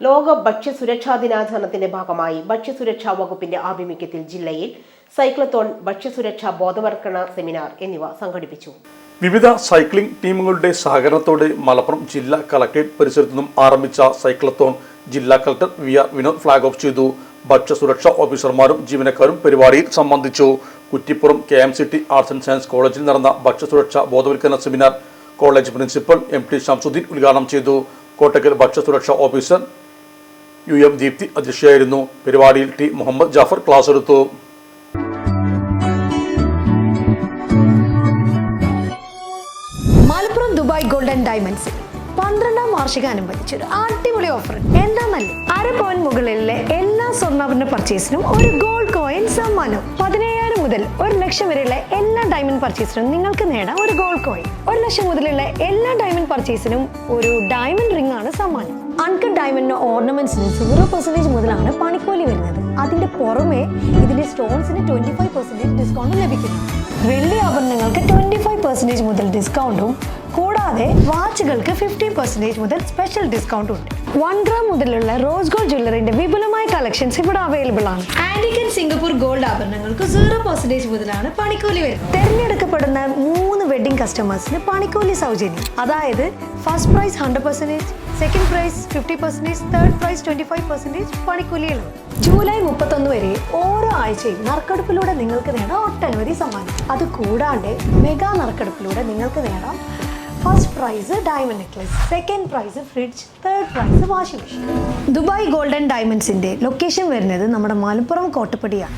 ലോക ഭക്ഷ്യസുരക്ഷാ ദിനാചരണത്തിന്റെ ഭാഗമായി ഭക്ഷ്യസുരക്ഷാ വകുപ്പിന്റെ ആഭിമുഖ്യത്തിൽ ജില്ലയിൽ സൈക്ലത്തോൺ, ഭക്ഷ്യസുരക്ഷാ ബോധവൽക്കരണ സെമിനാർ എന്നിവ സംഘടിപ്പിച്ചു. വിവിധ സൈക്ലിംഗ് ടീമുകളുടെ സഹകരണത്തോടെ മലപ്പുറം ജില്ലാ കളക്ടറേറ്റ് പരിസരത്തു നിന്നും ആരംഭിച്ച സൈക്ലത്തോൺ ജില്ലാ collector VR. Vinod flag off ചെയ്തു. ഭക്ഷ്യസുരക്ഷാ ഓഫീസർമാരും ജീവനക്കാരും പരിപാടിയിൽ സംബന്ധിച്ചു. Kuttippuram KMCT arts and science കോളേജിൽ നടന്ന ഭക്ഷ്യസുരക്ഷാ ബോധവൽക്കരണ seminar college principal MT Shamsuddin ഉദ്ഘാടനം ചെയ്തു. കോട്ടക്കൽ ഭക്ഷ്യസുരക്ഷാ ഓഫീസർ UM ദീപ്തി അധ്യക്ഷയായിരുന്നു. പരിപാടിയിൽ T. മുഹമ്മദ് ജാഫർ ക്ലാസ് എടുത്തു. മലപ്പുറം ദുബായ് ഗോൾഡൻ ഡയമണ്ട്സ് 12ാം വാർഷികാനുബന്ധിച്ച് ഒരു അടിപൊളി ഓഫർ. എന്താണെന്നല്ലേ, 1/2 പവൻ മുകളിലെ എല്ലാ സ്വർണ്ണാഭരണ പർച്ചേസിനും ഒരു ഗോൾഡ് കോയിൻ സമ്മാനം. 17,000 മുതൽ 1 ലക്ഷം വരെയുള്ള എല്ലാ ഡയമണ്ട് പർച്ചേസിനും നിങ്ങൾക്ക് നേടാം ഒരു ഗോൾഡ് കോയിൻ. 1 ലക്ഷം മുതലുള്ള എല്ലാ ഡയമണ്ട് പർച്ചേസിനും ഒരു ഡയമണ്ട് റിംഗ് ആണ് സമ്മാനം. അൺകട്ട് ഡയമണ്ടിന്റെ ഓർണമെന്റ്സിന് 0% മുതലാണ് പണിക്കൂലി വരുന്നത്. അതിന്റെ പുറമെ ഇതിന്റെ സ്റ്റോൺസിന് 25% ഡിസ്കൗണ്ട് ലഭിക്കുന്നു. വെള്ളി ആഭരണങ്ങൾക്ക് 25% മുതൽ ഡിസ്കൗണ്ടും കൂടാതെ വാച്ചുകൾക്ക് 15% മുതൽ സ്പെഷ്യൽ ഡിസ്കൗണ്ടും ഉണ്ട്. 1 ഗ്രാം മുതലുള്ള റോസ് ഗോൾഡ് ജ്വല്ലറിന്റെ വിപുലമായ കളക്ഷൻസ് ഇവിടെ അവൈലബിൾ ആണ്. ആന്റിക് ആൻഡ് സിംഗപ്പൂർ ഗോൾഡ് ആഭരണങ്ങൾക്ക് 0% മുതലാണ് പണിക്കൂലി വരുന്നത്. തെരഞ്ഞെടുക്കപ്പെടുന്ന 3 വെഡിംഗ് കസ്റ്റമേഴ്സിന് പണിക്കൂലി സൗജന്യം. അതായത് first prize 100%, second prize 50%, third prize 25% പണിക്കൂലികളും. ജൂലൈ 31 വരെ ഓരോ ആഴ്ചയും നറുക്കെടുപ്പിലൂടെ നിങ്ങൾക്ക് നേടാം ഒട്ടനവധി സമ്മാനം. അത് കൂടാണ്ട് മെഗാ നറുക്കെടുപ്പിലൂടെ നിങ്ങൾക്ക് നേടാം first prize diamond necklace, second prize fridge, third prize washing machine. Dubai golden ഡയമണ്ട്സിന്റെ ലൊക്കേഷൻ വരുന്നത് നമ്മുടെ മലപ്പുറം കോട്ടപ്പടിയാണ്.